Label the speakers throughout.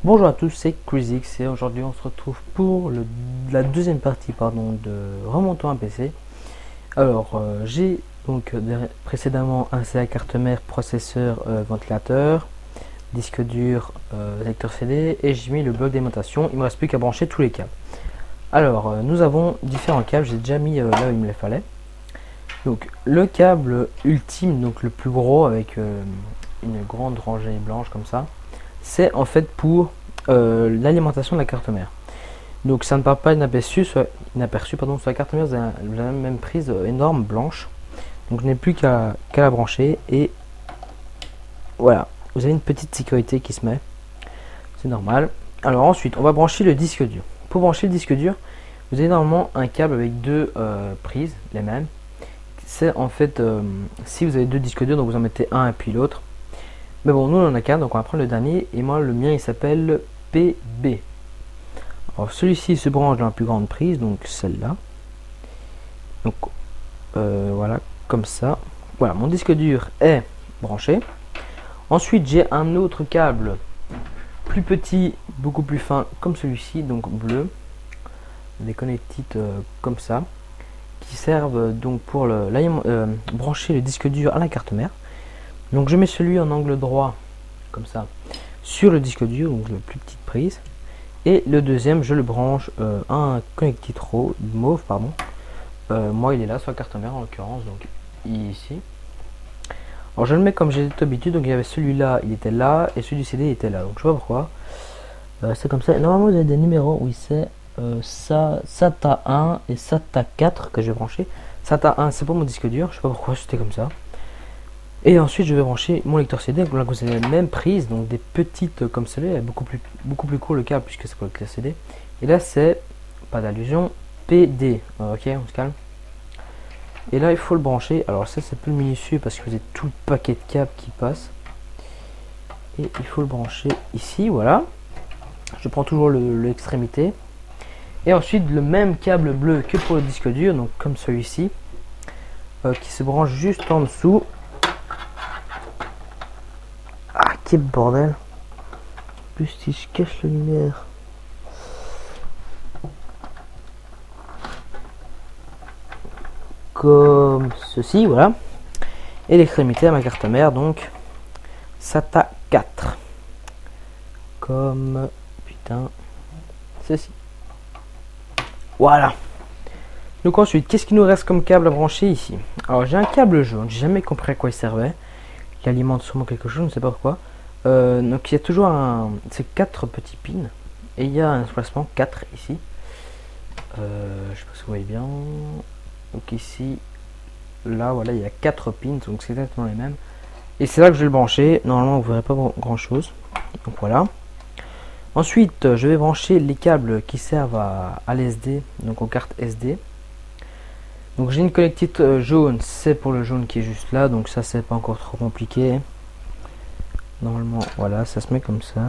Speaker 1: Bonjour à tous, c'est ChrisX et aujourd'hui on se retrouve pour la deuxième partie de remontant un PC. Alors j'ai donc précédemment installé la carte mère, processeur, ventilateur, disque dur, lecteur CD et j'ai mis le bloc d'alimentation. Il me reste plus qu'à brancher tous les câbles. Alors nous avons différents câbles, j'ai déjà mis là où il me les fallait. Donc le câble ultime, donc le plus gros avec une grande rangée blanche comme ça, c'est en fait pour l'alimentation de la carte mère. Donc ça ne part pas inaperçu, sur la carte mère, vous avez la même prise énorme blanche. Donc je n'ai plus qu'à la brancher et voilà, vous avez une petite sécurité qui se met, c'est normal. Alors ensuite, on va brancher le disque dur. Pour brancher le disque dur, vous avez normalement un câble avec deux prises, les mêmes. C'est en fait, si vous avez deux disques durs, donc vous en mettez un et puis l'autre. Mais bon, nous on en a qu'un, donc on va prendre le dernier. Et moi, le mien, il s'appelle PB. Alors celui-ci se branche dans la plus grande prise, donc celle-là. Donc voilà, comme ça. Voilà, mon disque dur est branché. Ensuite, j'ai un autre câble plus petit, beaucoup plus fin, comme celui-ci, donc bleu. Des connectiques comme ça, qui servent donc pour brancher le disque dur à la carte mère. Donc je mets celui en angle droit, comme ça, sur le disque dur, donc la plus petite prise. Et le deuxième, je le branche à un connectique mauve, pardon. Moi, il est là sur la carte mère en l'occurrence, donc ici. Alors je le mets comme j'ai l'habitude, donc il y avait celui-là, il était là, et celui du CD il était là. Donc je sais pas pourquoi. C'est comme ça. Et normalement, vous avez des numéros, oui, c'est SATA 1 et SATA 4 que je vais brancher. SATA 1, c'est pour mon disque dur, je sais pas pourquoi c'était comme ça. Et ensuite, je vais brancher mon lecteur CD. Donc là, vous avez la même prise, donc des petites comme celle-là, beaucoup plus court le câble puisque c'est pour le lecteur CD. Et là, c'est pas d'allusion, PD. Ok, on se calme. Et là, il faut le brancher. Alors ça, c'est plus minutieux parce que vous avez tout le paquet de câbles qui passe. Et il faut le brancher ici, voilà. Je prends toujours l'extrémité. Et ensuite, le même câble bleu que pour le disque dur, donc comme celui-ci, qui se branche juste en dessous. Ah, quel bordel. Plus si je cache la lumière. Comme ceci, voilà. Et l'extrémité à ma carte mère, donc SATA 4. Comme, putain, ceci. Voilà. Donc ensuite, qu'est-ce qu'il nous reste comme câble à brancher ici? Alors j'ai un câble jaune, j'ai jamais compris à quoi il servait. Il alimente sûrement quelque chose, je ne sais pas pourquoi. Donc il y a toujours c'est 4 petits pins. Et il y a un emplacement 4 ici. Je sais pas si vous voyez bien. Donc ici, là, voilà, il y a 4 pins, donc c'est exactement les mêmes. Et c'est là que je vais le brancher. Normalement, vous verrez pas grand chose. Donc voilà. Ensuite, je vais brancher les câbles qui servent à l'SD, donc aux cartes SD. Donc j'ai une connectique jaune, c'est pour le jaune qui est juste là, donc ça c'est pas encore trop compliqué. Normalement, voilà, ça se met comme ça.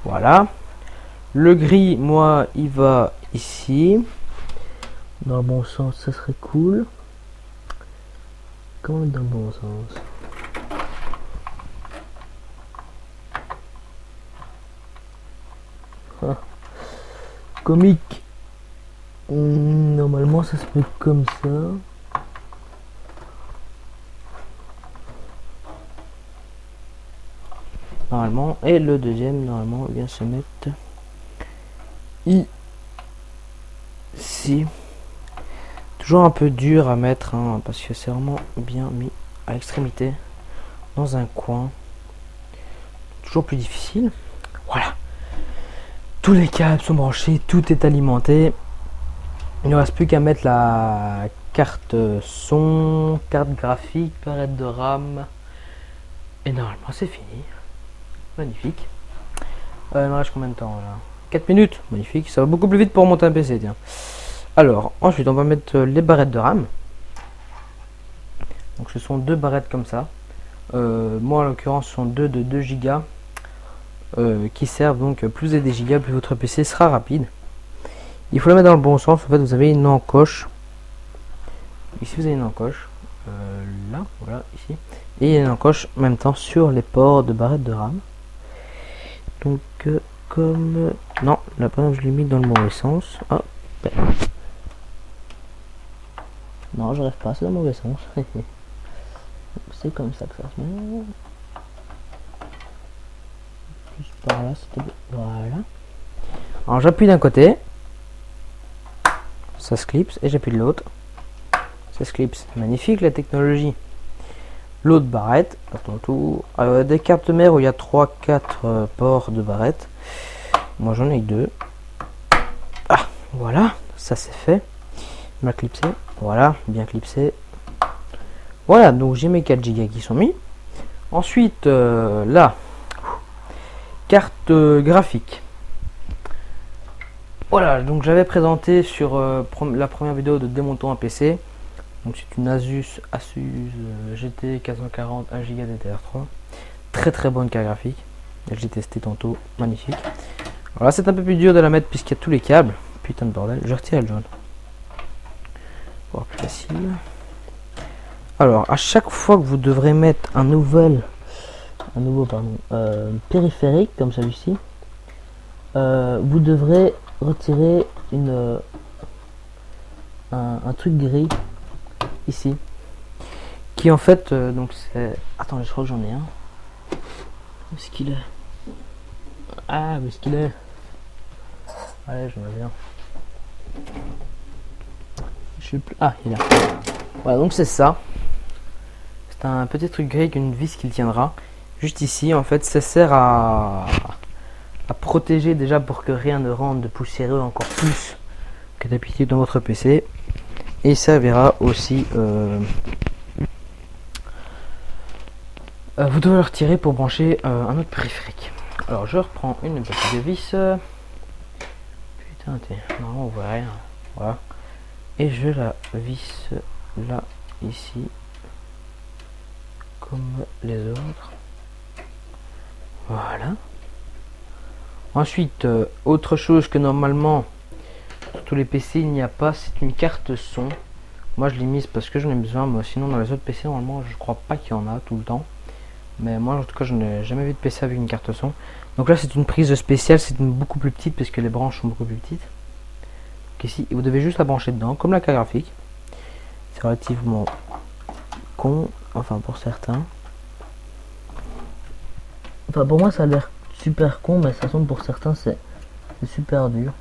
Speaker 1: Voilà. Le gris, moi, il va ici. Dans le bon sens, ça serait cool. Comment dans le bon sens? Ah. Comique. Normalement, ça se met comme ça. Normalement, et le deuxième normalement vient se mettre ici. Toujours un peu dur à mettre parce que c'est vraiment bien mis à l'extrémité dans un coin, toujours plus difficile. Voilà, tous les câbles sont branchés, tout est alimenté. Il ne reste plus qu'à mettre la carte son, carte graphique, barrette de RAM, et normalement c'est fini. Magnifique. Il me reste combien de temps là? 4 minutes. Magnifique. Ça va beaucoup plus vite pour monter un PC, tiens. Alors, ensuite, on va mettre les barrettes de RAM. Donc, ce sont deux barrettes comme ça. Moi, en l'occurrence, ce sont deux de 2 Go qui servent donc plus vous avez des gigas, plus votre PC sera rapide. Il faut le mettre dans le bon sens. En fait, vous avez une encoche. Ici, vous avez une encoche. Là, voilà, ici. Et il y a une encoche en même temps sur les ports de barrettes de RAM. Donc comme... Non, là par exemple je l'ai mis dans le mauvais sens. Ah, ben. Non, je rêve pas, c'est dans le mauvais sens. C'est comme ça que ça se met. Plus par là, c'était... Voilà. Alors j'appuie d'un côté. Ça se clipse et j'appuie de l'autre. Ça se clipse. Magnifique la technologie. L'autre barrette, à ton tour. Des cartes mères où il y a 3-4 ports de barrette. Moi j'en ai 2. Ah, voilà, ça c'est fait. Mal clipsé. Voilà, bien clipsé. Voilà, donc j'ai mes 4 Go qui sont mis. Ensuite, là, carte graphique. Voilà, donc j'avais présenté sur la première vidéo de démontons un PC. Donc c'est une Asus GT 440 1 Go DDR3. Très très bonne carte graphique. Je l'ai testé tantôt, magnifique. Alors là c'est un peu plus dur de la mettre puisqu'il y a tous les câbles. Putain de bordel, je retire le jaune. Pour voir plus facile. Alors à chaque fois que vous devrez mettre un nouveau périphérique comme celui-ci, vous devrez retirer un truc gris ici qui en fait donc c'est... Attends, je crois que j'en ai un. Où est-ce qu'il est? Ah, où est-ce qu'il est? Allez, j'en ai bien. Je sais plus. Ah, il est là. Voilà, donc c'est ça. C'est un petit truc gris avec une vis qui le tiendra. Juste ici, en fait, ça sert à protéger déjà pour que rien ne rentre de poussiéreux encore plus que d'habitude dans votre PC. Et il servira aussi... vous devez le retirer pour brancher un autre périphérique. Alors je reprends une petite vis. Putain, normalement on voit rien. Voilà. Et je la visse là, ici. Comme les autres. Voilà. Ensuite, autre chose que normalement sur tous les PC il n'y a pas, c'est une carte son. Moi je l'ai mise parce que j'en ai besoin, mais sinon dans les autres PC normalement je crois pas qu'il y en a tout le temps. Mais moi en tout cas je n'ai jamais vu de PC avec une carte son. Donc là c'est une prise spéciale, c'est beaucoup plus petite parce que les branches sont beaucoup plus petites. Donc ici vous devez juste la brancher dedans, comme la carte graphique. C'est relativement con, enfin pour certains. Enfin pour moi ça a l'air super con, mais ça semble pour certains c'est super dur.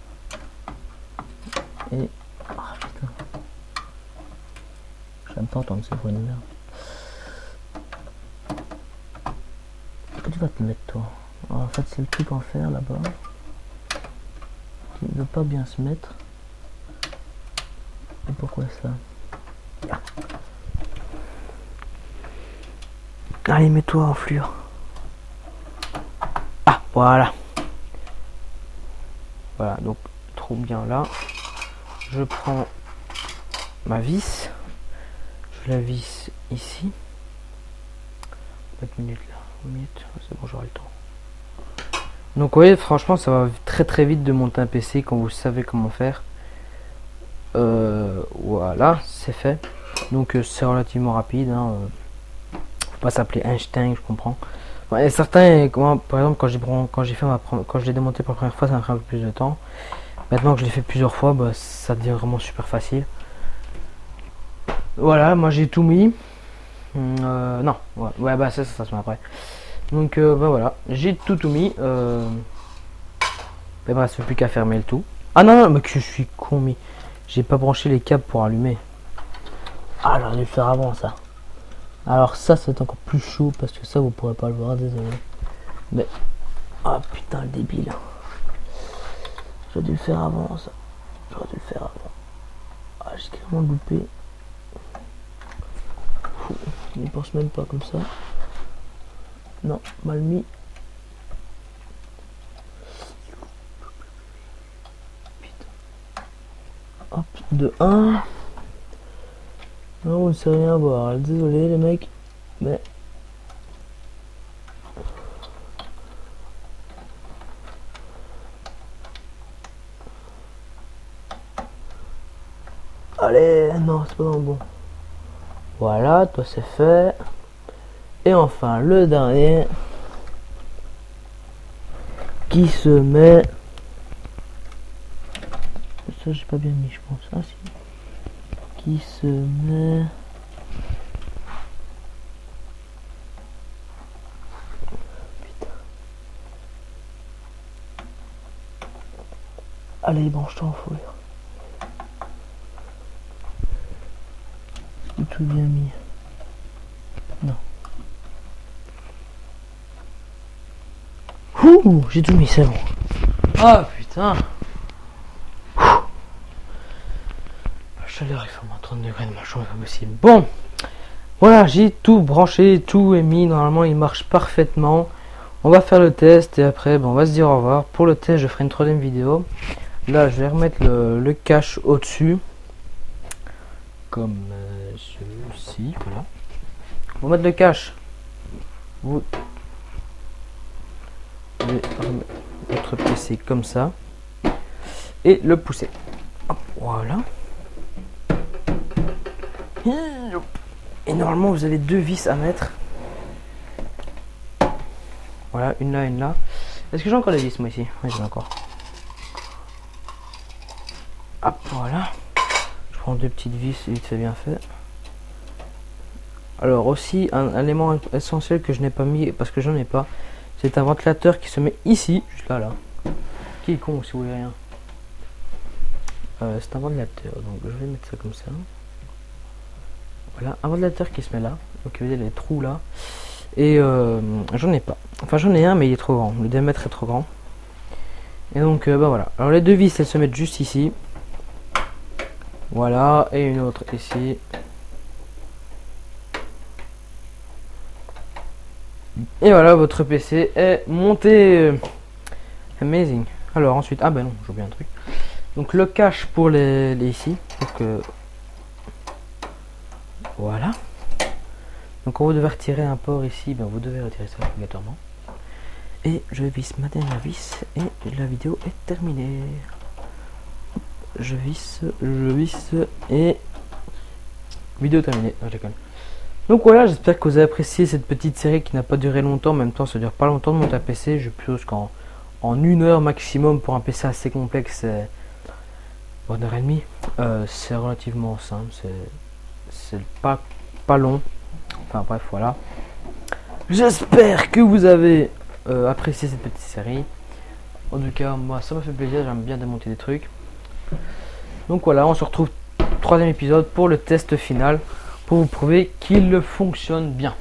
Speaker 1: Et... Ah putain. J'aime pas entendre ces bruits de merde. Tu vas te mettre toi. Alors, en fait c'est le truc en fer là-bas qui ne veut pas bien se mettre. Et pourquoi ça? Allez, mets-toi en fluor. Ah voilà. Voilà, donc trop bien là. Je prends ma vis. Je la visse ici. 4 minutes là. C'est bon, j'aurai le temps. Donc oui, franchement ça va très très vite de monter un PC quand vous savez comment faire. Voilà, c'est fait. Donc c'est relativement rapide, hein. Faut pas s'appeler Einstein, je comprends. Ouais, certains, par exemple quand je l'ai démonté pour la première fois, ça m'a pris un peu plus de temps. Maintenant que je l'ai fait plusieurs fois, bah, ça devient vraiment super facile. Voilà, moi j'ai tout mis. Non, ouais bah ça se met après. Donc bah voilà, j'ai tout mis. Mais bref, il ne plus qu'à fermer le tout. Ah non, mais que je suis con, mais j'ai pas branché les câbles pour allumer. Ah, j'aurais dû le faire avant ça. Alors ça c'est encore plus chaud parce que ça vous pourrez pas le voir, désolé. Mais ah putain le débile. J'aurais dû le faire avant ça. J'aurais dû le faire avant. Ah j'ai carrément loupé. Je ne pense même pas comme ça. Non, mal mis. Putain. Hop, de 1. Non, on ne sait rien voir. Désolé les mecs. Mais... Allez, non, c'est pas dans le bon. Voilà, toi c'est fait. Et enfin, le dernier. qui se met... Ça j'ai pas bien mis je pense. Ah si. Qui se met... Putain. Allez, branche-toi en fourrure. Tout bien mis. Non. Ouh, j'ai tout mis, c'est bon. Ah putain. La chaleur, il fait moins 30 degrés de ma chambre, c'est pas possible. Bon, voilà, j'ai tout branché, tout est mis. Normalement, il marche parfaitement. On va faire le test et après, bon, on va se dire au revoir. Pour le test, je ferai une troisième vidéo. Là, je vais remettre le cache au-dessus. Comme ceci, voilà. On va mettre le cache. Vous devez remettre votre PC comme ça. Et le pousser. Hop, voilà. Et normalement, vous avez deux vis à mettre. Voilà, une là, une là. Est-ce que j'ai encore des vis, moi, ici? Oui, j'ai encore. Hop, voilà. Je prends deux petites vis, vite fait bien fait. Alors aussi, un élément essentiel que je n'ai pas mis, parce que j'en ai pas, c'est un ventilateur qui se met ici, juste là, là. Qui est con, si vous voulez rien. C'est un ventilateur, donc je vais mettre ça comme ça. Voilà, un ventilateur qui se met là. Donc vous voyez les trous là. Et j'en ai pas. Enfin j'en ai un mais il est trop grand. Le diamètre est trop grand. Et donc bah voilà. Alors les deux vis elles se mettent juste ici. Voilà. Et une autre ici. Et voilà, votre PC est monté. Amazing. Alors ensuite, ah ben non, j'ai oublié un truc. Donc le cache pour les ici. Donc voilà. Donc quand vous devez retirer un port ici, ben vous devez retirer ça obligatoirement. Et je visse ma dernière vis et la vidéo est terminée. Je visse et vidéo terminée. Non, je déconne. Donc voilà, j'espère que vous avez apprécié cette petite série qui n'a pas duré longtemps. En même temps, ça dure pas longtemps de monter un PC. Je suppose qu'en une heure maximum pour un PC assez complexe, c'est 1h30. C'est relativement simple. C'est pas long. Enfin bref, voilà. J'espère que vous avez apprécié cette petite série. En tout cas, moi, ça m'a fait plaisir. J'aime bien démonter des trucs. Donc voilà, on se retrouve troisième épisode pour le test final. Pour vous prouver qu'il fonctionne bien.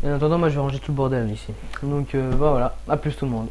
Speaker 1: Et en attendant, moi, je vais ranger tout le bordel ici. Donc voilà, à plus tout le monde.